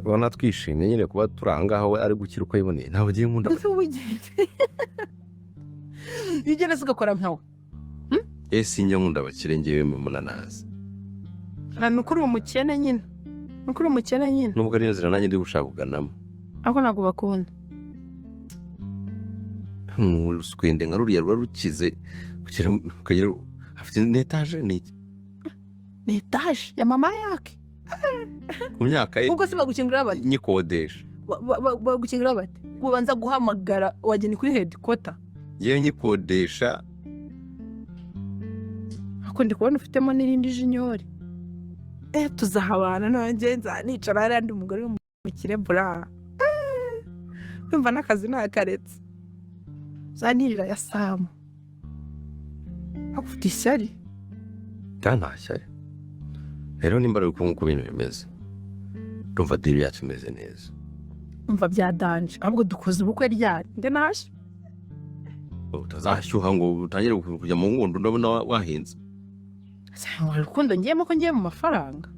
ubona twishimye nyine kuba turanga we ari gukira uko yiboneye ntawe ugiye nkunda igene sigakora nkawe sinjya nkunda abakire ngewe mu munanazi nukuri umukene nyine nubwo ari inzira nanjye ndi gushaka kuganamo ako ntabwo bakunda uruswende nka ruriya ruba rukize kugira afite n'etaje ni etaje ya mama yake ku myaka ye ubwo se bagukingurira bati nyikodesha bagukingurira bati ubanza guhamagara wageni kuri headquarter yewe nyikodesha ako ndi kubona ufitemo n'irindi jinyori tuzahabana nanjye nzanicara hariya ndi umugore w'umukire bura wumva n'akazi ntakaretse zanirira ya Samu afite ishyari ntashyari rero nimba ari uko ibintu bimeze ndumva diri yacu imeze neza umva byadanje ahubwo dukoze ubukwe ryari nde nashe utazashyuha ngo utangire kujya mu ngundu ndabona wahinze urukundo ngiyemo ko ngiye mu mafaranga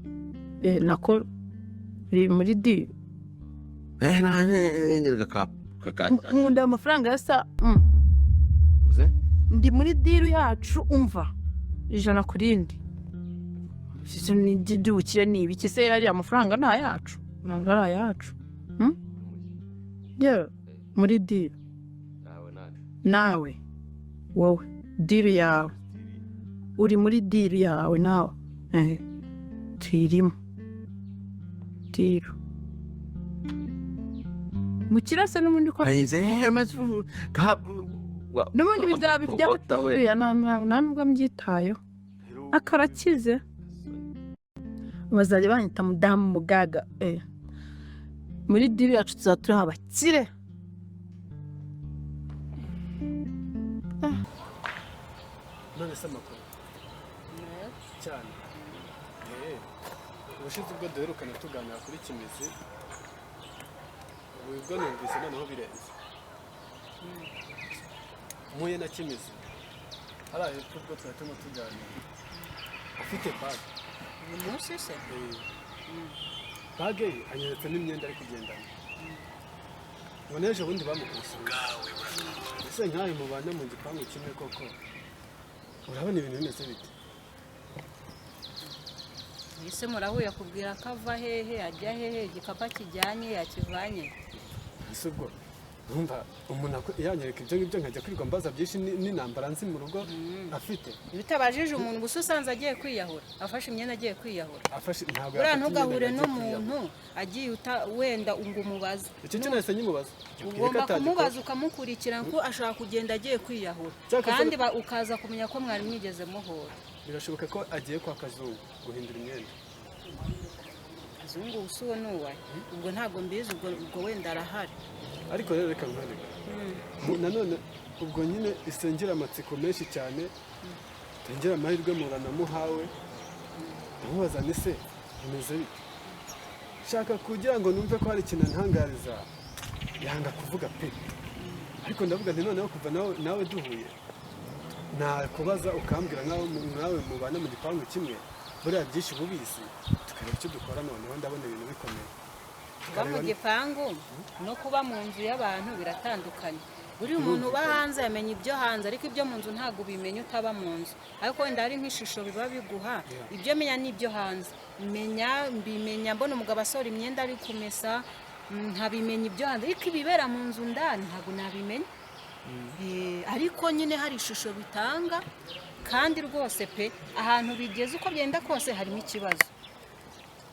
nako biri muri diri nkunda amafaranga ya sa ndi muri diri yacu umva ijana ku rindi dukire ni ibiki se yari amafaranga nta yacu ntabwo ari ayacu yewe muri diri nawe wowe diri yawe uri muri diri yawe nawe tuyirimo diri mu kirasa n'ubundi ko n'ubundi bizaba iby'abatoya nta nubwo mbyitayeho akarakize bazajya banyita mudamu mugaga muri diri yacu tuzaba turiho abakire none se amakuru cyane ubushize ubwo duherukana tuganira kuri Kimizi ubwo numvise noneho birenze muye na Kimizi hariya hepfo ubwo twari turimo tuganira afite bage uyu munsi se bage ye anyeretse n'imyenda ari kugendana ngo n'ejo bundi bamukubise ese nkawe mubana mu gipangu kimwe koko urabona ibintu bimeze bite ese murahuye akubwira ko ava hehe ajya hehe igikapu kijyanye yakivanye ese ubwo numva umuntu yanyereka ibyo ngibyo nkajya kwirirwa mbaza byinshi n'intambara nzi mu rugo afite bitabajije umuntu gusa usanze agiye kwiyahura afashe imyenda agiye kwiyahura ntabwo buriya ntugahure n'umuntu agiye wenda ngo umubaze icyo cyo nahise nyimubaza ugomba kumubaza ukamukurikira ko ashaka kugenda agiye kwiyahura kandi ukaza kumenya ko mwari mwigeze muhura birashoboka ko agiye kwa Kazungu guhindura imyenda Kazungu usuwe n'uwaye ubwo ntabwo mbizi ubwo wenda arahari ariko rero reka nkwereke nanone ubwo nyine isengera amatsiko menshi cyane tengera amahirwe muranamuhawe ndamubaza ni se bimeze bite shaka kugira ngo numve ko hari ikintu antangariza yanga kuvuga pe ariko ndavuga nti noneho kuva nawe duhuye nakubaza ukambwira nawe mubana mu gipangu kimwe buriya byinshi bubizi tukareba icyo dukora noneho ndabona ibintu bikomeye kuba mu gipangu no kuba mu nzu y'abantu biratandukanye buri muntu uba hanze yamenya ibyo hanze ariko ibyo mu nzu ntabwo ubimenya utaba mu nzu ariko wenda hari nk'ishusho biba biguha ibyo menya n'ibyo hanze mbimenya mbona umugabo asohora imyenda ari kumesa ntabimenya ibyo hanze ariko ibibera mu nzu ndani ntabwo nabimenya ariko nyine hari ishusho bitanga kandi rwose pe ahantu bigeze uko byenda kose harimo ikibazo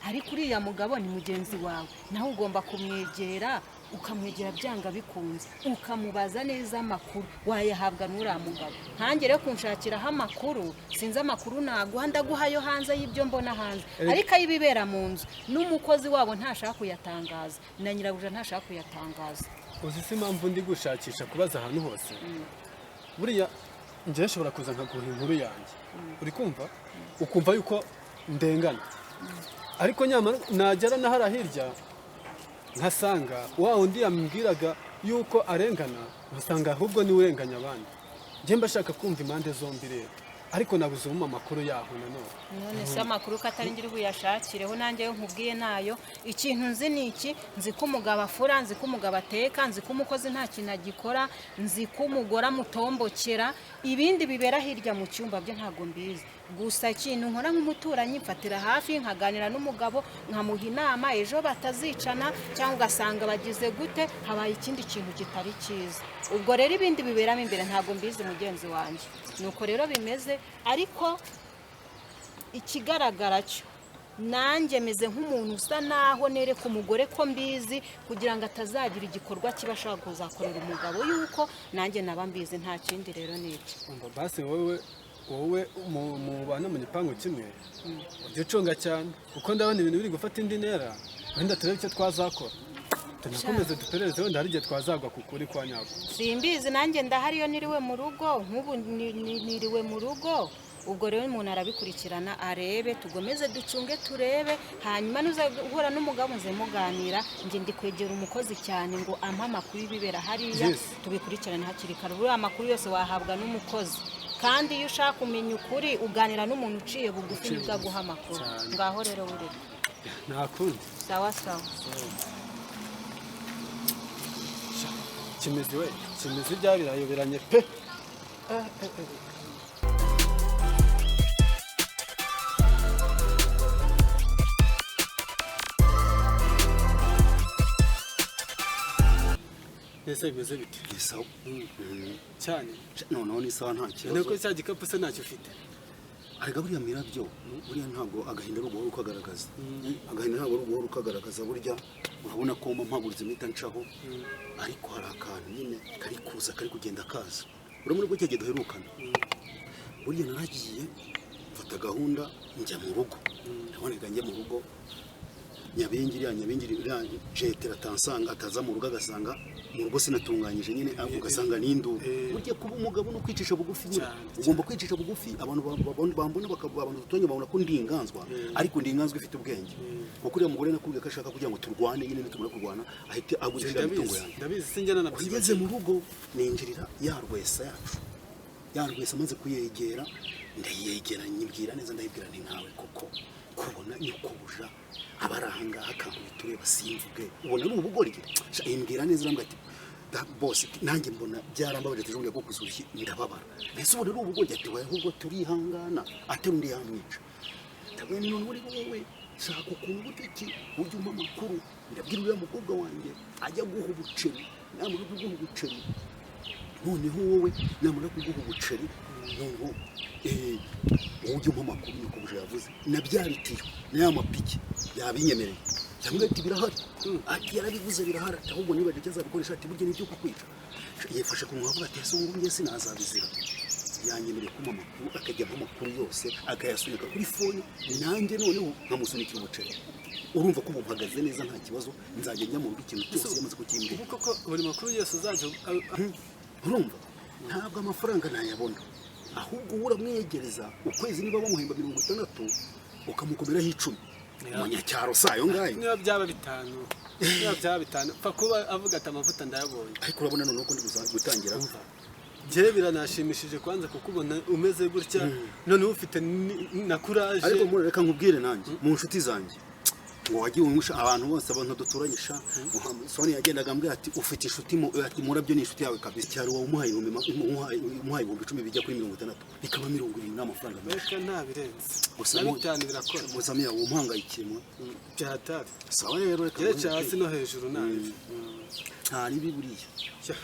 ariko uriya mugabo ni mugenzi wawe nawe ugomba kumwegera ukamwegera byanga bikunze ukamubaza neza amakuru wayahabwa n'uriya mugabo ntange rero kunshakiraho amakuru sinzi amakuru naguha ndaguhayo hanze y'ibyo mbona hanze ariko ayibibera mu nzu n'umukozi wabo ntashaka kuyatangaza na nyirabuja ntashaka kuyatangaza uzi se impamvu ndi gushakisha kubaza ahantu hose buriya njyewe nshobora kuza nkaguha inkuru yanjye uri kumva ukumva yuko ndengana ariko nyamara nagera n'ahari hirya nkasanga wa undi yambwiraga yuko arengana nkasanga ahubwo niwe urenganya abandi njye mba shaka kumva impande zombi rero ariko nabuze umpa amakuru yaho nanone. none se amakuru ko atari ngiri buyashakireho nanjye yo nkubwiye nayo ikintu nzi ni iki nzi ko umugabo afura nzi ko umugabo ateka nzi ko umukozi nta kintu agikora nzi ko umugore amutombokera ibindi bibera hirya mu cyumba byo ntabwo mbizi gusa ikintu nkora nk'umuturanyi mfatira hafi nkaganira n'umugabo nkamuha inama ejo batazicana cyangwa ugasanga bagize gute habaye ikindi kintu kitari cyiza ubwo rero ibindi biberamo imbere ntabwo mbizi mugenzi wanjye nuko rero bimeze ariko ikigaragara cyo nanjye meze nk'umuntu usa naho nereka umugore ko mbizi kugira ngo atazagira igikorwa kiba ashaka kuzakorera umugabo yuko nanjye naba mbizi nta kindi rero n'ibyo basi wowe mubana mu gipangu kimwe ujya ucunga cyane kuko ndabona ibintu biri gufata indi ntera wenda turebe icyo twazakora tunakomeze duperereze wenda hari igihe twazagwa ku kuri kwa nyabwo simbizi nanjye ndahari iyo niriwe mu rugo nk'ubu niriwe mu rugo ubwo rero umuntu arabikurikirana arebe tugomeze ducunge turebe hanyuma nuza guhura n'umugabo nze muganira njye ndi kwegera umukozi cyane ngo ampa amakuru y'ibibera hariya tubikurikirane hakiri kare buriya amakuru yose wahabwa n'umukozi kandi iyo ushaka kumenya ukuri uganira n'umuntu uciye bugufi nibwo aguha amakuru ngaho rero uri nta kundi sawa sawa Kimizi we Kimizi byabirayoberanye pe Ese bimeze bite? Isawa. Cyane. Noneho ni sawa nta kibazo. Niko cya gikapu se ntacyo ufite. Arega buriya mirabyo, buriya ntabwo agahinda rugo ukagaragaza. Agahinda ntabwo rugo ukagaragaza burya urabona ko mpaguritse mita ncaho. Ariko hari akantu nyine kari kuza kari kugenda kaza. Urabona ko cyagiye duherukana. Buriya naragiye mfata gahunda njya mu rugo. Naboneka njya mu rugo. Nyabingiri jetera tansanga ataza mu rugo agasanga mu rugo sinatunganyije nyine ugasanga n'indu burya kuba umugabo no kwicisha bugufi ugomba kwicisha bugufi abantu bambona abantu tutonye babona ko ndinganzwa ariko ndinganzwa ifite ubwenge kuko uriya mugore nakubwiye ko ashaka kugira ngo turwane nyine nitumara kurwana ahite agurishira imitungo yanjye ndabizi sinjyana na bigeze mu rugo ninjirira yarwesa yacu yarwesa maze kuyegera ndayegera nyibwira neza ndayibwira nti nkawe koko kubona nyukubuja abarangaha akantu bitureba simvuge ubona ari ubugoryi imbwira neza rambwa ati boss nanjye mbona byarambabaje tujunge ko kuzushye ndababara mbese ubona ari ubugoryi ati waye ahubwo turihangana aterundi yamwica tabwe ni none wowe shaka ukuntu gutiki ujye umpa amakuru ndabwira uriya mukobwa wanjye ajya guha ubuceri namara kuguha ubuceri noneho wowe namara kuguha ubuceri noneho ujye umpa amakuru yuko buje yavuze nabyaritiyo n'amapiki yabinyemereye cyangwa ati birahari ati yarabivuze birahari ahubwo nibaje cyazabikoresha ati buryo nibyo kukwica yefashe ku mwavuga ati ese ubu ngiye sinazabizira yanyemereye kuma amakuru akajya mu makuru yose akayasunika kuri phone nanjye noneho nkamusunikira umuceri urumva ko mpagaze neza nta kibazo nzajya njya mu ikintu cyose yamaze kukimbira ubu koko buri makuru yose uzajya urumva ntabwo amafaranga nayabona ahubwo uramwegereza ukwezi niba bamuhemba 60 ukamukomeraho 10 umunyacyaro sayo ngayo niba byaba bitanu fa kuba avuga ati amavuta ndayabonye ariko urabona none uko ndi gutangira je biranashimishije kwanza kukubona umeze gutya none ufite na courage ariko muri reka nkubwire nanjye mu nshuti zanjye ngo wagiye umusha abantu bose abantu duturanyisha Sonia yagendaga ambwira ati ufite inshuti ati murabyo ni inshuti yawe kabisa cyari wa umuhaye 10 bijya kuri 60 bikaba 70 n'amafaranga menshi nta birenze gusa bitanu birakora Sonia umuhangayikimwe byatari sawa rero reka ye cyasi no hejuru nabi ntari biburiye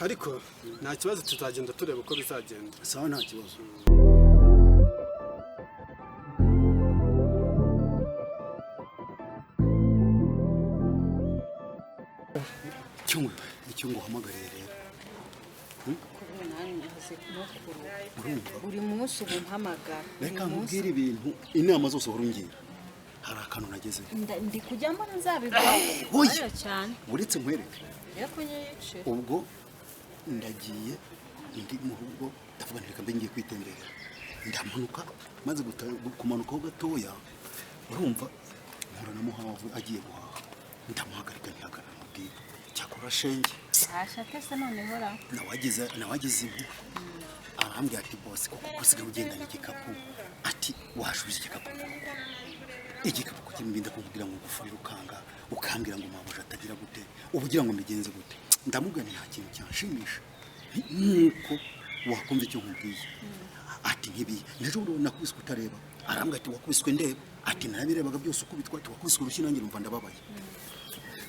ariko nta kibazo tuzagenda tureba uko bizagenda sawa nta kibazo icyo nguhamagariye rero buri munsi ubu mpamagara reka nkubwire ibintu inama zose uhora ungira hari akantu nageze ndi kujyamo nzabibwira cyane uretse nkwereke reko nyice ubwo ndagiye ndi mu rugo ndavuga reka mbe ngiye kwitemberera ndamanuka maze kumanuka ho gatoya urumva mpura na muhavu agiye guhaha ndamuhagarika ntihagarara mubwira cyakora shenge ashate se none hora nawagize arambwira ati bose kuko usigaye ugendana igikapu ati washubije igikapu kuki mbinda kuvugira ngo gufurira ukanga ukambwira ngo mabuja atagira gute ubugira ngo mbigenze gute ndamubwira nta kintu cyanshimisha nuko wakumva icyo nkubwiye ati nkibi nejo nakubiswe utareba arambwira ati wakubiswe ndeba ati narabirebaga byose ukubitwa ati wakubiswe urushyi nanjye numva ndababaye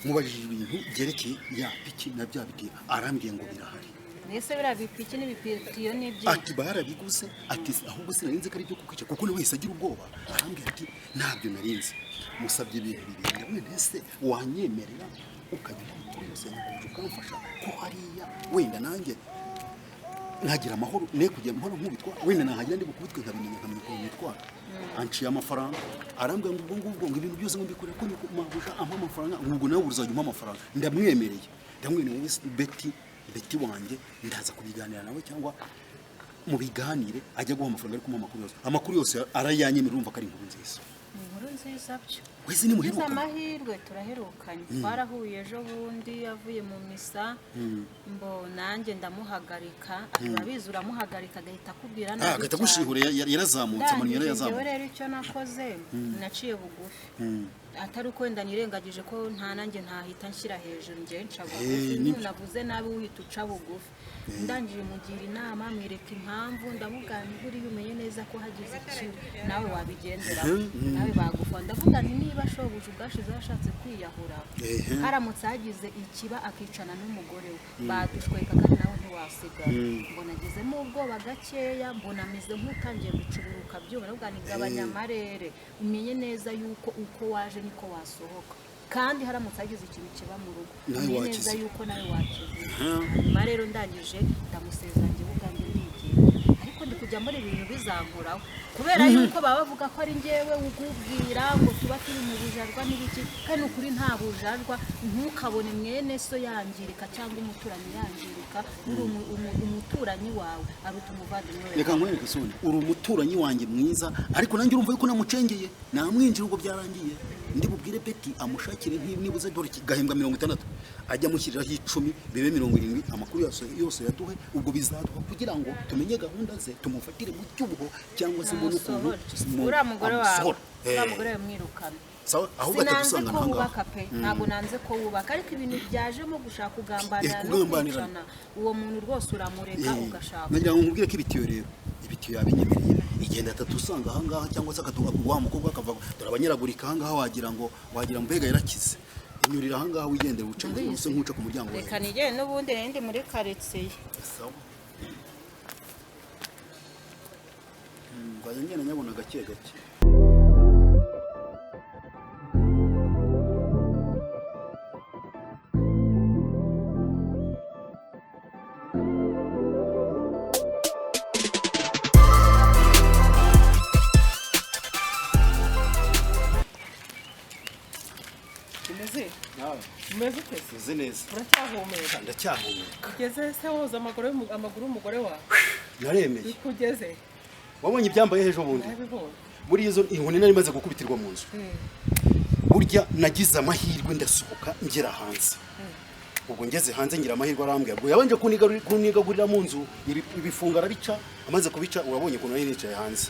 mubajije ibintu byerekeye ya piki na bya biti arambwiye ngo birahari ese biriya bipiki n'ibipitiyo n'ibyo ati barabiguze ati ahubwo sinarinze ko ari byo kukwica kuko nawe wese agira ubwoba arambwira ati ntabyo narinze musabye ibintu bibiri wenda ese wanyemerera ukagira amakuru yose ukamufasha ko hariya wenda nanjye nkagira amahoro ne kujya amahoro nkubitwa wenda nahagira ndi bukubitwe nkabimenya nkamenya uko nitwara anciye amafaranga arambwira ngo ubwo ngo ibintu byose ngo mbikore ko mabuja ampa amafaranga ubwo nawe uzajya umpa amafaranga ndamwemereye Beti wanjye ndaza kubiganira nawe cyangwa mu biganire ajya guha amafaranga ari kumuha amakuru yose arayanyemerera urumva ko ari inkuru nziza byo wese ni muheruka amahirwe turaherukanye twarahuye ejo bundi yavuye mu misa mbo nanjye ndamuhagarika arabizi uramuhagarika agahita akubwira nabi agahita gushihure yarazamutse amani yarazamutse rero icyo nakoze naciye bugufi atari uko wenda nirengagije ko nta nanjye ntahita nshyira hejuru ngewe nca bugufi navuze nabi uhita uca bugufi ndangije mugira inama mwereka impamvu ndamuganira buriya umenye neza ko hagize ikintu nawe wabigenderaho nawe bagufana ndavuga nti niba shobuja ubwashize yashatse kwiyahura haramutse hagize ikiba akicana n'umugore we badushweka kandi nawe ntiwasigara mbona agezemo ubwoba gakeya mbona ameze nk'utangiye gucururuka byuma ndavuga ni gabanya amarere umenye neza yuko uko waje niko wasohoka kandi haramutse hagize ikintu kiba mu rugo umenye neza yuko nawe wakize nyuma rero ndangije ndamusezeranye ubwanjye ndigiye ariko ndi kujya muri ibintu bizankoraho kubera yuko baba bavuga ko ari njyewe ukubwira ngo tuba turi mu bujarwa n'ibiki kandi ukuri nta bujarwa ntukabone mwene so yangirika cyangwa umuturanyi yangirika uri umuturanyi wawe aruta umuvandimwe wawe reka nkwereke isoni uri umuturanyi wanjye mwiza ariko nanjye urumva yuko namucengeye namwinjira ubwo byarangiye ndi bubwire Beti amushakire nibuze dore gahembwa 60 ajya mushyiriraho 10 bibe 70 amakuru yose yaduhe ubwo bizaduha kugira ngo tumenye gahunda ze tumufatire mu cyubuho cyangwa se mbone ukuntu uriya mugore wawe uriya mugore mwirukana sawa ahubwo atagusanga nanga ntabwo nanze ko wubaka ariko ibintu byajemo gushaka kugambanira uwo muntu rwose uramureka ugashaka nagira ngo nkubwire ko ibitiyo rero ibitiyo yabinyemereye igenda atatusanga aha ngaha cyangwa se akatuga wa mukobwa akava dore abanyaragurika aha ngaha wagira mbega yarakize inyurira aha ngaha wigendera uca se nkuca ku muryango reka nigende n'ubundi ndi muri quartier sawa ngaya ngena nyabona gake gake umeze utese uzi neza uracyahumeka ndacyahumeka ugeze se woza amaguru y'umugore wawe naremeye kugeze wabonye ibyambaye ejo bundi muri izo inkoni nari maze gukubitirwa mu nzu burya nagize amahirwe ndasohoka ngera hanze ubwo ngeze hanze ngira amahirwe arambwira ngo yabanje kunigagurira mu nzu ibifunga arabica amaze kubica urabonye ko nari nicaye hanze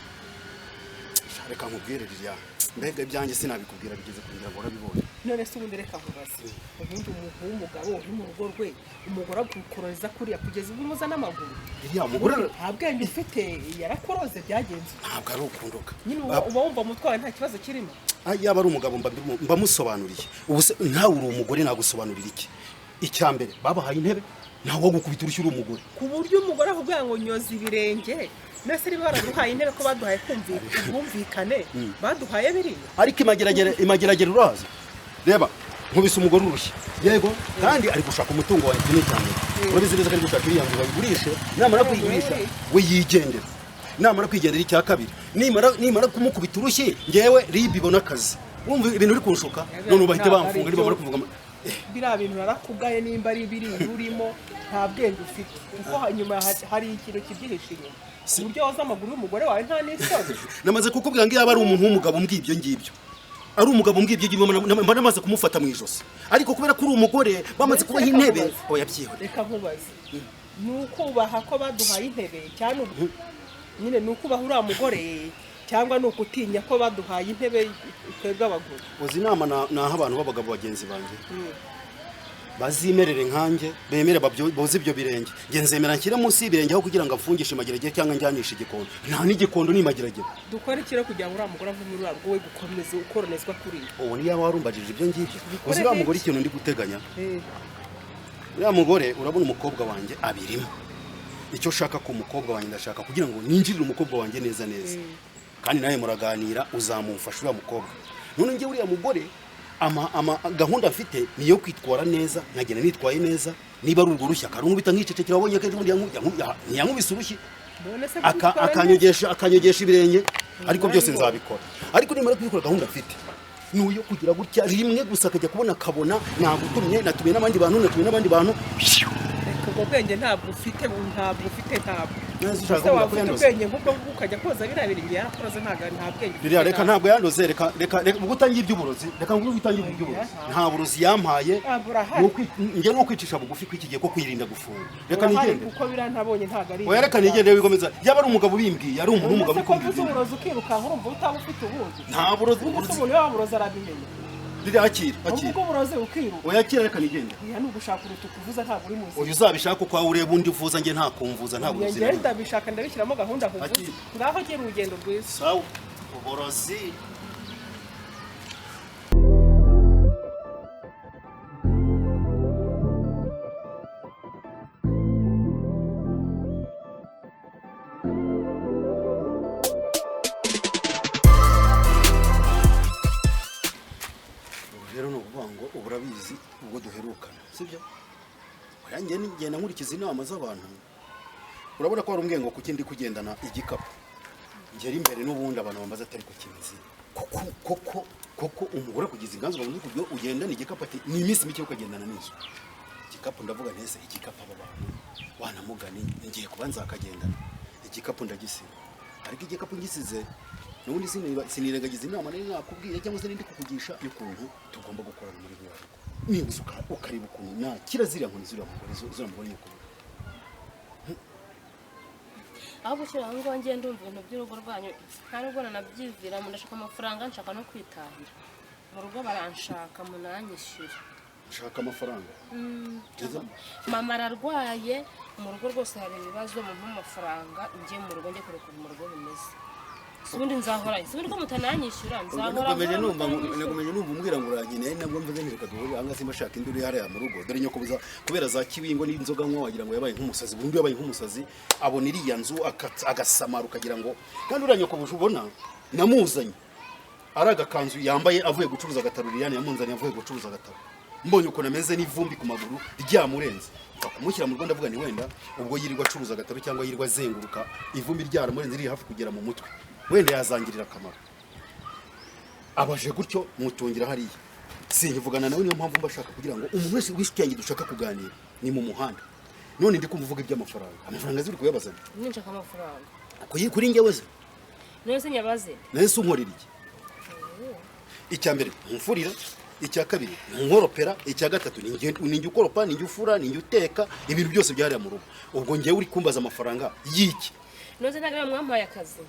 reka nkubwire ririya mbega ibyanjye sinabikubwira bigeze kugira ngo urabibone none se ubundi reka nkubaze ubundi umuntu w'umugabo uri mu rugo rwe umugore agukoreza kuriya kugeza ubwo umuza n'amaguru iriya mugore nta bwenge ufite yarakoroze byagenze ntabwo ari ukundoka nyine uba wumva mutwawe nta kibazo kirimo yaba ari umugabo mbamusobanuriye ubu se ntawe uri umugore nagusobanurira iki icya mbere babahaye intebe ntawe wo gukubita urushyi uri umugore ku buryo umugore akubwira ngo nyoza ibirenge nese niba baraduhaye intebe ko baduhaye kumvikane baduhaye biriya ariko imageragere uraza reba nkubise umugore urushyi yego kandi ari gushaka umutungo wawe kinini cyane urabizi neza ko ari gushaka iriya nzu bayigurishe namara kuyigurisha we yigendera namara kwigendera icya kabiri nimara kumukubita urushyi ngewe ribi ibona akazi wumva ibintu uri kunshuka none bahite bamfunga niba bari kuvuga biriya bintu narakugaye nimba ari biri urimo nta bwenge ufite kuko hanyuma hari ikintu kibyihishe inyuma ku buryo waza amaguru y'umugore wawe nta n'isoni namaze kukubwira ngo iyo aba ari umuntu w'umugabo mbw'ibyo ngibyo ari umugabo mbw'ibyo ngibyo mba namaze kumufata mu ijosi ariko kubera ko uri umugore bamaze kubaha intebe oya byihore reka nkubaze ni ukubaha ko baduhaye intebe cyangwa nyine ni ukubaha uriya mugore cyangwa ni ukutinya ko baduhaye intebe twebwe abagore. uzi inama naho abantu b'abagabo bagenzi banjye bazimerere nkanjye bemere boze ibyo birenge nge nzemera nshyire munsi y'ibirenge aho kugira ngo afungishe imageragere cyangwa njyanishe igikondo nta n'igikondo ni imageragere. Dukora ikiro kugira ngo uriya mugore ave muri rwo we gukomeza ukoronezwa kuri ubu niyo waba warumbajije ibyo ngibyo uzi uriya mugore ikintu ndi guteganya uriya mugore urabona umukobwa wanjye abirimo icyo ushaka ku mukobwa wanjye ndashaka kugira ngo ninjirire umukobwa wanjye neza neza kandi nawe muraganira uzamufasha uriya mukobwa none njye uriya mugore gahunda afite niyo kwitwara neza nkagenda nitwaye neza niba ari urwo rushya akarungubita nk'icecekera wabonye kenshi ubundi ntiyankubise urushyi akanyogesha ibirenge ariko byose nzabikora ariko nimara kubikora gahunda afite nuyo kugira gutya rimwe gusa akajya kubona nagutumye natumiye n'abandi bantu ubwo bwenge ntabwo ufite ntabwo ubwenge nk'ubwo ukajya koza biriya birenge yarakoze nta bwenge reka ntabwo yandoze reka ubwo utangiye iby'uburozi reka ngo utangiye iby'uburozi nta burozi yampaye njye no kwicisha bugufi kw'ikigiye ko kwirinda gufunga reka nigende kuko biriya ntabonye ntabwo ari oya reka nigende wigomeza yaba ari umugabo bimbwiye ari umugabo uri kumbwira uburozi ukirukanka urumva utaba ufite ubundi nta burozi umuntu yaburozi arabimenya akira ubwo burozi ukiruka oya akira reka nigende oya ni ugushaka urutuku uvuza ntabwo uri muzi oya uzabishaka uko ureba undi uvuza njye nta kumvuza nta burozi njye ndabishaka ndabishyiramo gahunda kuvuza ngaho gira urugendo rwiza sawa uburozi urabizi ubwo duherukana sibyo orange ngenda nkurikiza inama z'abantu urabona ko ari umwengo kuki ndi kugendana igikapu ngera imbere n'ubundi abantu bambaza atari ko kimeze koko umugore kugiza inganzo bavuze kubyo ugendana igikapu ati ni iminsi mike ukagendana n'iki igikapu ndavuga nese igikapu aba bantu wanamugani ngiye kubanza akagendana igikapu ndagisiba ariko igikapu ngisize nubundi sinirengagiza inama nari nakubwiye cyangwa se nindi kukugisha y'ukuntu tugomba gukorana muri rwo nibuze ukareba ukuntu na kirazira nkoni zura mugore yuko aho gushyira aho ngo ngende ndumva ibintu by'urugo rwanyu nta nubwo nanabyizira ndashaka amafaranga nshaka no kwitahira mu rugo baranshaka munanyishyura nshaka amafaranga mama ararwaye mu rugo rwose hari ibibazo mu amafaranga ngiye mu rugo njye kureka mu rugo bimeze ubundi nzahora ubundi ko mutananyishyura nzahora nakomeje numva umbwira ngo uranyine nabwo mvuze ntireka duhurire aha ngaha simashaka induru yahariya mu rugo dore nyoko buza kubera za kibingo n'inzoga nkwa wagira ngo yabaye nk'umusazi burundu yabaye nk'umusazi abona iriya nzu agasamara ukagira ngo kandi uriya nyoko buje ubona namuzanye ari agakanzu yambaye avuye gucuruza agataro Liliane yamunzanye avuye gucuruza agataro mbonye uko nameze n'ivumbi ku maguru ryamurenze kumushyira mu Rwanda avuga ni wenda ubwo yirirwa acuruza agataro cyangwa yirirwa azenguruka ivumbi ryaramurenze riri hafi kugera mu mutwe wenda yazangirira akamaro abaje gutyo mutungira hariya sinyivugana nawe niyo mpamvu mbashaka kugira ngo umuntu wese wishyuye dushaka kuganira ni mu muhanda none ndi kumuvuga iby'amafaranga ziri kuyabazana ninshaka amafaranga kuri njyewe se nese nyabaze nese unkorera iki icya mbere mfurira icya kabiri nkoropera icya gatatu ninjye ukoropa ninjye ufura ninjye uteka ibintu byose byahariya mu rugo ubwo ngewe uri kumbaza amafaranga y'iki nose ntagira mwampaye akazi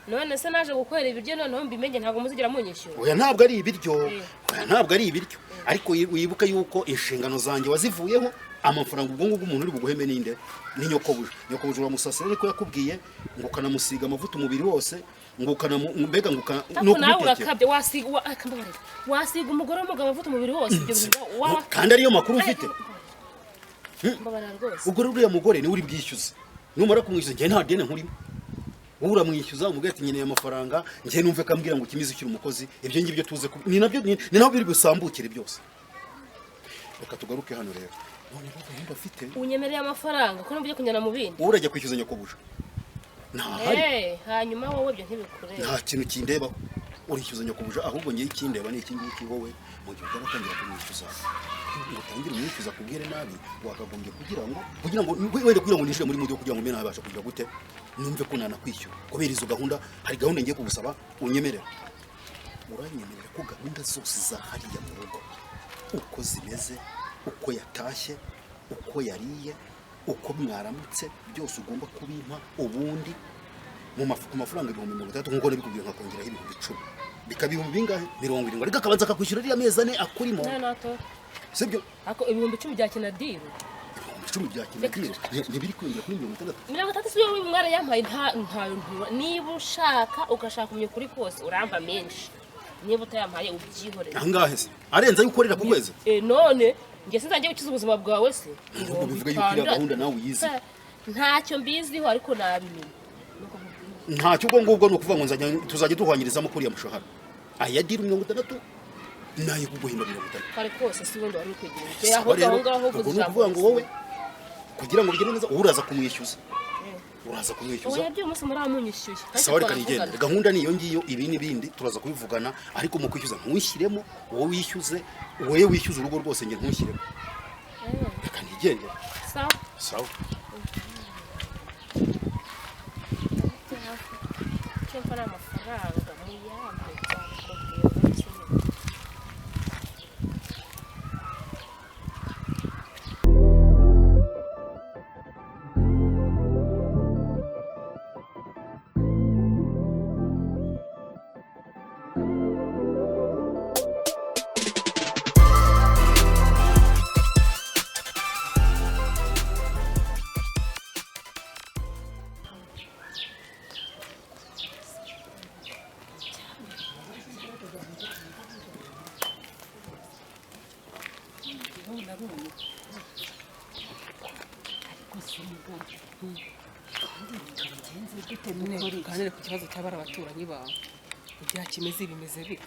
none se naje gukorera ibiryo noneho mbimenye ntabwo muzigira munyishyura oya ntabwo ari ibiryo ariko wibuka yuko inshingano zanjye wazivuyeho amafaranga ubwo ngubwo umuntu uri buguheme ninde ni nyokobuje uramusasira ariko yakubwiye ngo ukanamusiga amavuta umubiri wose ngo mbega ngo no kubitekera wasiga umugore w'umugabo amavuta umubiri wose kandi ariyo makuru ufite ubwo uriya mugore niwe uri bwishyuze numara kumwishyuza njye nta deni nkurimo wowe uramwishyuza umubwira ati nkeneye amafaranga njye numve kambwira ngo ukimize ukiri umukozi ibyo ngibyo tuze ni nabyo biri gusambukire byose reka tugaruke hano rero none gahunda afite unyemereye amafaranga ko nubyo kunyana mu bindi wowe urajya kwishyuza nyokobuje ntahari hanyuma wowe ibyo ntibikureba nta kintu kindebaho urishyuza nyokobuje ahubwo ngiye ikindeba ni iki ngiki wowe mu gihe ujya kumwishyuza ngo utangire umwishyuza kubwire nabi wakagombye kugira ngo wenda kugira ngo nishyure muri mudio kugira ngo mbe nabasha kugira gute numve ko nanakwishyura kubera izo gahunda hari gahunda ngiye kugusaba unyemerera uranyemerera ko gahunda zose za hariya mu rugo uko zimeze uko yatashye uko yariye uko mwaramutse byose ugomba kubimpa ubundi ku mafaranga 30,000 nk'uko nabikubwiye nkakongeraho 10,000 bikaba ibihumbi bingahe 70 ariko akabanza akakwishyura iriya mezi ane akurimo nato sibyo ako 10,000 bya kinadiro 10 bya kinadiro ntibiri kwinjira kuri 60. 60 siyo mwara yampaye nta niba ushaka ugashaka umye kuri kose urampa menshi niba utayampaye ubyihorera angahe se arenza yukorera ku kwezi none nge sinzajye gukiza ubuzima bwawe se ngo bivuga yuko iriya gahunda nawe uyizi ntacyo mbiziho ariko nabimenye ntacyo ubwo ngubwo ni ukuvuga ngo tuzajya duhwanyirizamo kuriya mushahara ayadira 60 nayo kuguhimba 30 kare kose si wundi wari ukwegereye aho ngaho kuvuga ngo wowe kugira ngo bigende neza uraza kumwishyuza oya byo umunsi muramunyishyuye sawa reka nigende gahunda niyo ngiyo ibi n'ibindi turaza kubivugana ariko mu kwishyuza ntushyiremo wowe wishyuza urugo rwose nge ntushyiremo reka nigende sawa cyempa n'amafaranga muyambe tuganire ku kibazo cy'abari abaturanyi bawe ibya kimeze bimeze bite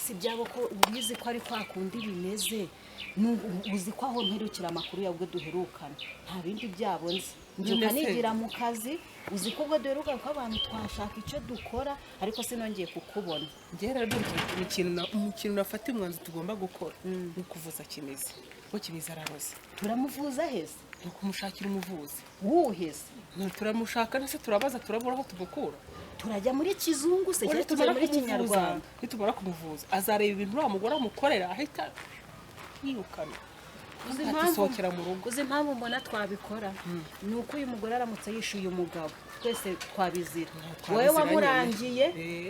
si byabo ko ubizi ko ari kwa kundi bimeze uzi ko aho mperukira amakuru yawe duherukana nta bindi byabo nzi njuka nigira mu kazi uzi ko ubwo duheruka ko abantu twashaka icyo dukora ariko sinongeye kukubona ngera ikintu nafata umwanzuro tugomba gukora ni ukuvuza kimeze ko kimeze araroze turamuvuza heza ni ukumushakira umuvuzi wuheze turamushaka nese turabaza turabura aho tumukura turajya muri kizungu se cyangwa tujya muri kinyarwanda nitumara kumuvuza azareba ibintu uriya mugore amukorera ahita yirukana asohokera mu rugo uzi impamvu mbona twabikora ni uko uyu mugore aramutse yishuye umugabo twese twabizira wowe wamurangiye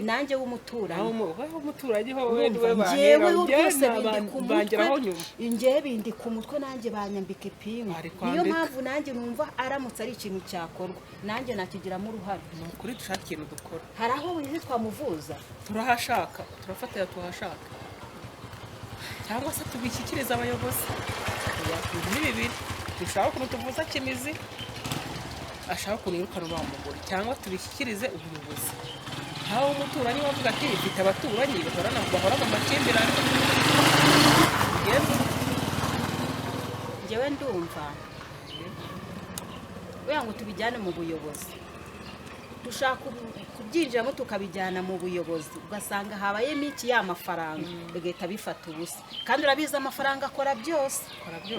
nanjye w'umuturanyi wowe w'umuturanyi wowe njyewe rwose bindi ku mutwe nanjye banyambika ipingu niyo mpamvu nanjye numva aramutse ari ikintu cyakorwa nanjye nakigiramo uruhare ni ukuri dushaka ikintu dukora hari aho wizi twamuvuza turahashaka turafatira tuhashaka cyangwa se tubishyikiriza abayobozi ni bibiri dushaka ukuntu tuvuza kimizi ashaka ukuntu yirukana uriya mugore cyangwa tubishyikirize ubuyobozi aho umuturanyi wavuga ati mfite abaturanyi bahora mu makimbirane njyewe ndumva wenda ngo tubijyane mu buyobozi dushaka kubyinjiramo tukabijyana mu buyobozi ugasanga habayemo iki y'amafaranga bigahita bifata ubusa kandi urabizi amafaranga akora byose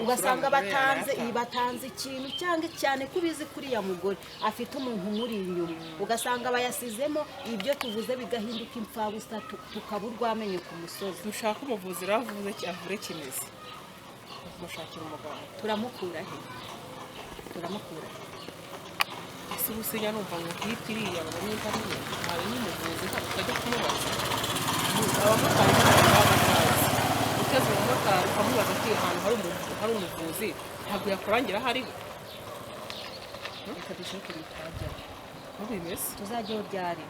ugasanga batanze ikintu cyangwa cyane ko ubizi kuriya mugore afite umuntu umuri inyuma ugasanga bayasizemo ibyo tuvuze bigahinduka imfabusa tukaba urwamenyo ku musozi dushaka umuvuzi ravuze avure kimeze tumushakira umuganga turamukura he ese ubusinya numva ngo hitiriya abanyita ariyo hari n'umuvuzi tukajya kumubaza abamotari b'abatazi uteze umumotari ukamubaza ati ahantu hari umuvuzi ntabwo yakurangira aho ariho reka dushake ibitajya uko bimeze tuzajyaho ryari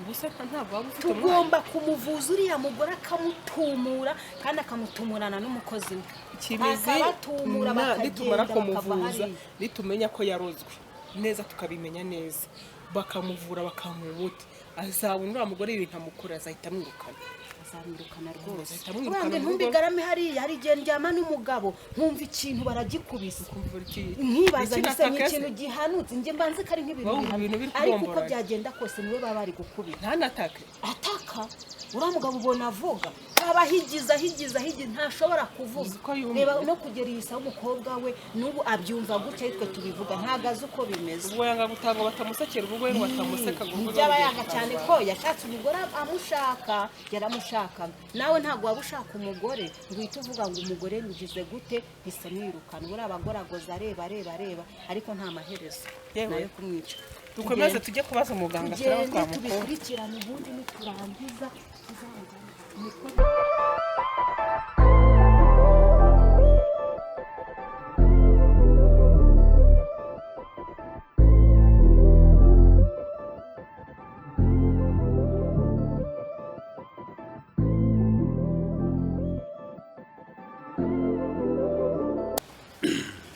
ubuse ntabwo waba ufite tugomba kumuvuza uriya mugore akamutumura kandi akamutumurana n'umukozi we akabatumura nitumara kumuvuza nitumenya ko yarozwe neza tukabimenya neza bakamuvura bakamuha umuti azabona uriya mugore ibintu amukora azahita amwirukana rwose urange ntumbigarame hariya hari igihe ndyama n'umugabo nkumva ikintu baragikubise nkibaza ndetse nk'ikintu gihanutse njye mbanze ko ari nk'ibintu bihanutse ariko uko byagenda kose niwe baba bari gukubita ntanatake ataka uriya mugabo ubona avuga aba ahigiza ntashobora kuvuga reba no kugera iyi saha umukobwa we n'ubu abyumva gutya twe tubivuga ntabwo azi uko bimeze ubwo yanga gutanga batamusekera ubwo we batamuseka ngo byaba yanga cyane ko yashatse umugore amushaka yaramushaka yashakaga nawe ntabwo waba ushaka umugore ngo uhite uvuga ngo umugore ngize gute bisa mwirukana buriya abagoragoza areba ariko nta maherezo nayo kumwica dukomeze tujye kubaza umuganga turaba twamukura tubikurikirane ubundi niturangiza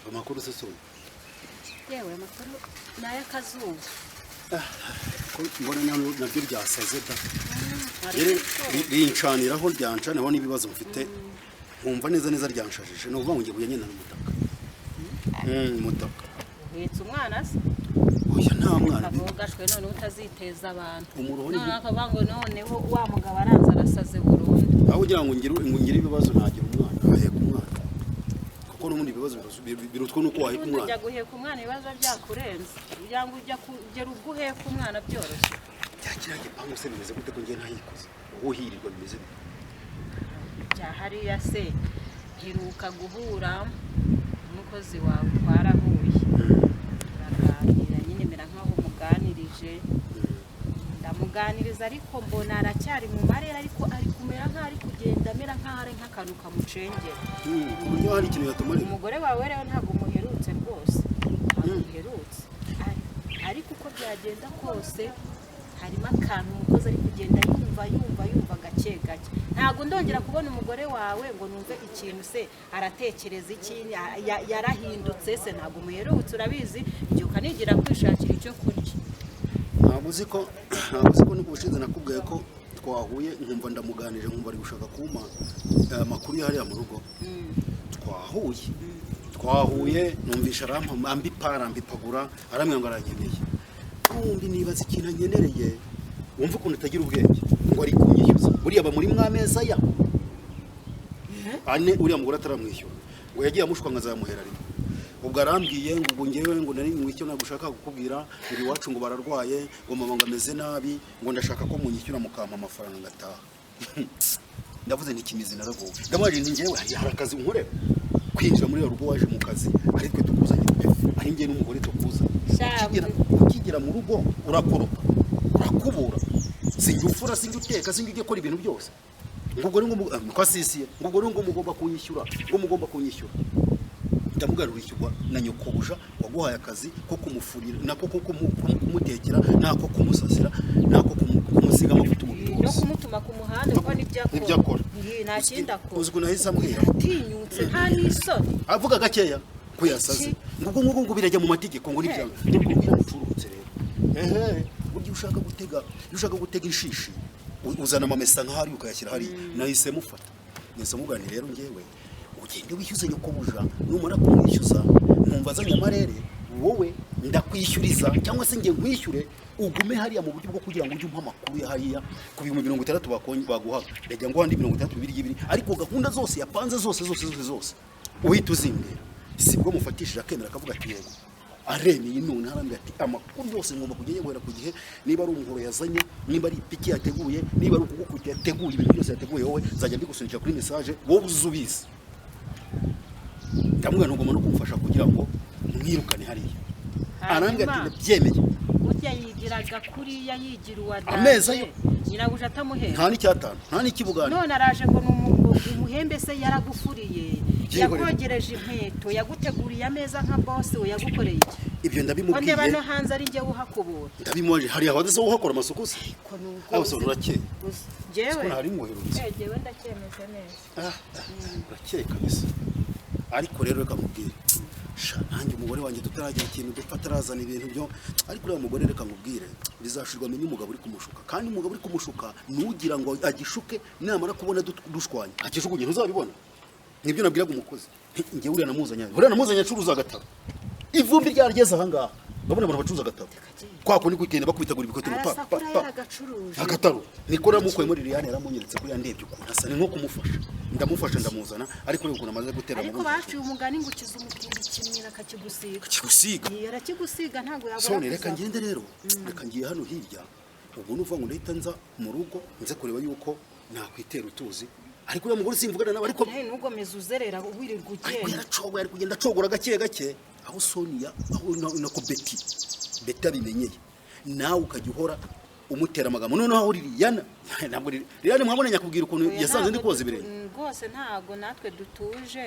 amakuru se soni yewe amakuru ni ay'akazuba ko mbona nabyo byasaze da rero rincaniraho ryancaniraho n'ibibazo mfite nkumva neza ryanshajije ni ukuvuga ngo ngiye buye nyine n'umutaka umutaka uhetse umwana se oya nta mwana avugashwe none utaziteza abantu umuruho none akavuga ngo noneho wa mugabo aranze arasaze burundu aho ugira ngo ngire ibibazo nagira umwana aheka umwana kuko n'ubundi ibibazo birutwa nuko waheka umwana ujya guheka umwana ibibazo byakurenze kugira ngo ujya kugera ubwo uheka umwana byoroshye bya kiriya gipangu se bimeze gute ko ngiye ntayikoze wowe uhirirwa bimeze bya hariya se hiruka guhura umukozi wawe twarahuye turaganira nyine mera nk'aho umuganirije ndamuganiriza ariko mbona aracyari mu marere ariko ari kumera nk'aho ari kugenda amera nk'aho ari nk'akantu kamucengera ku buryo hari ikintu yatumariye umugore wawe rero ntabwo umuherutse rwose ntabwo umuherutse ariko uko byagenda kose harimo akantu umukozi ari kugenda yumva gake ntabwo ndongera kubona umugore wawe ngo numve ikintu se aratekereza iki yarahindutse se ntabwo umuherutse urabizi igihe ukanigira kwishakira icyo kurya ntabwo uzi ko n'ubushize nakubwiye ko twahuye nkumva ndamuganije nkumva ari gushaka kumpa amakuru yahariya mu rugo twahuye numvisha ambipagura aramwira ngo aranyeneye ubundi nibaza ikintu anyenereye wumva ukuntu atagira ubwenge ngo ari kunyishyuza buriya aba muri mwameza ya ane uriya mugore ataramwishyura ngo yagiye amushwa ngo azamuhera rimwe ubwo arambwiye ngo ubwo ngewe ngo nari mwicyo nagushaka kukubwira ngo iwacu ngo bararwaye ngo mama ngo ameze nabi ngo ndashaka ko munyishyura mukampa amafaranga ngataha ndavuze ntikimizi naragowe ndamwaje nti ngewe hari akazi nkorera kwinjira muri rugo waje mu kazi ari twe tukuzanye ari ngiye n'umugore tukuza ukigera mu rugo urakoropa urakubura sinjye ufura sinjye uteka sinjye ujye gukora ibintu byose ngubwo ngo kwasisiye ngubwo ngo mugomba kunyishyura ndamugarura ishyurwa na nyokobuja waguhaye akazi ko kumufurira nako ko kumutekera nako kumusasira nako kumusiga amavuta umubiri no kumutuma ku muhanda uko nibyo akora nta kindi akora uzi ko nahise ambwira atinyutse nta n'isoni avuga gakeya ko yasaze ngo birajya mu mategeko ngo nibyo ucurutse rero buryo ushaka gutega inshishi uzana amamesa nk'ahari ukayashyira hariya nahise mufata nahise mugani rero ngewe ugende wishyuze nyokobuja numara kumwishyuza nkumva azanye amarere wowe ndakwishyuriza cyangwa se ngiye nkwishyure ugume hariya mu buryo bwo kugira ngo ujye umpa amakuru ya hariya ku bihumbi 60 baguha ndagira ngo handi 32 ariko gahunda zose yapanze zose uhita uzimbera sibwo mufatishije akemera akavuga ati yego aremeye none harambye ati amakuru yose ngomba kujya yegera ku gihe niba ari umuhoro yazanye niba ari ipiki yateguye niba ari ukugukuti yateguye ibintu byose yateguye wowe zajya mbigusunikira kuri message wowe uzubizi ndamwe ntugomba no kumfasha kugira ngo mwirukane hariya arambye ati ndabyemeye burya yigiraga kuriya yigira uwadanje ameza yo nyirabuja atamuhera nta n'icyatanu nta n'ikibugani none araje ngo umuhembe se yaragufuriye yakogereje inkweto yaguteguriye ameza nka boss we yagukoreye ibyo ndabimubwiye ndeba no hanze ari nge uhakubura ndabimwaje hari abadezo uhakora amasuku se aho so urakeye jewe hari muherutse jewe ndacyemeze neza urakeye kabisa ariko rero reka mubwire nanjye umugore wanjye tutaragira ikintu dupfa tarazana ibintu byo ariko uriya mugore reka mubwire bizashirwa menye umugabo uri kumushuka kandi umugabo uri kumushuka nugira ngo agishuke namara kubona dushwanya akishukunye ntuzabibona nibyo nabwiraga umukozi ngiye uriya namuzanya acuruza agataro ivumbi ryarageze aha ngaha ndabona abantu bacuruza agataro kwako ni kugenda bakubitagura ibikote mu agataro niko namukoye muri Liliane yaramunyeretse kuri yandebye ukuntu asa ni nko kumufasha ndamufasha ndamuzana ariko rero ukuntu amaze gutera mu ariko baciye umugani ngo ukiza umutindi kimira kakigusiga yarakigusiga ntago yabura sone reka ngende rero reka ngiye hano hirya ubwo nuvuga ngo ndahita nza mu rugo nze kureba yuko nakwitera utuzi ariko uriya mugore simvugana nawe ariko nawe ntugomeze uzerera wirirwa ariko ugenda yaracogoye ari kugenda acogora gake gake aho Sonia aho nako Betty abimenyeye nawe ukajya uhora umutera amagambo noneho aho Liliana ntabwo Liliana mwabonye nyakubwira ukuntu yasanze ndi koza ibirenge rwose ntago natwe dutuje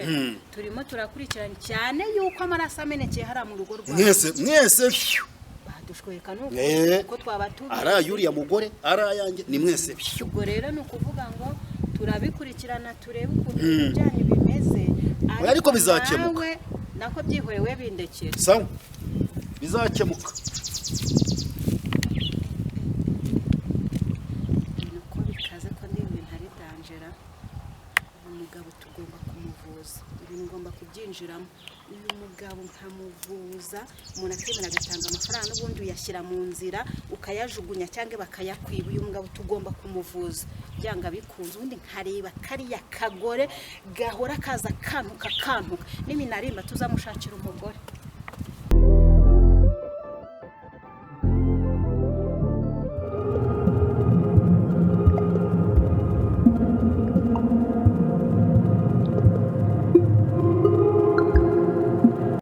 turimo turakurikirana cyane yuko amaraso amenekeye hariya mu rugo rwawe mwese badushweka nuko uko twabatuye arayuriya mugore arayanjye ni mwese ubwo rero ni ukuvuga ngo turabikurikirana turebe ukuntu ibijyanye bimeze ariko bizakemuka nako byihwewe bindekera sawa bizakemuka nuko bikaze ko ndi ibintu ari dangera umugabo tugomba kumuvuza ibintu ngomba kubyinjiramo uyu mugabo nkamuvuza umuntu akemera agatanga amafaranga n'ubundi uyashyira mu nzira ukayajugunya cyangwa bakayakwiba uyu mugabo tugomba kumuvuza byanga bikunze ubundi nkareba kariya kagore gahora kaza kantuka n'iminarimba tuzamushakira umugore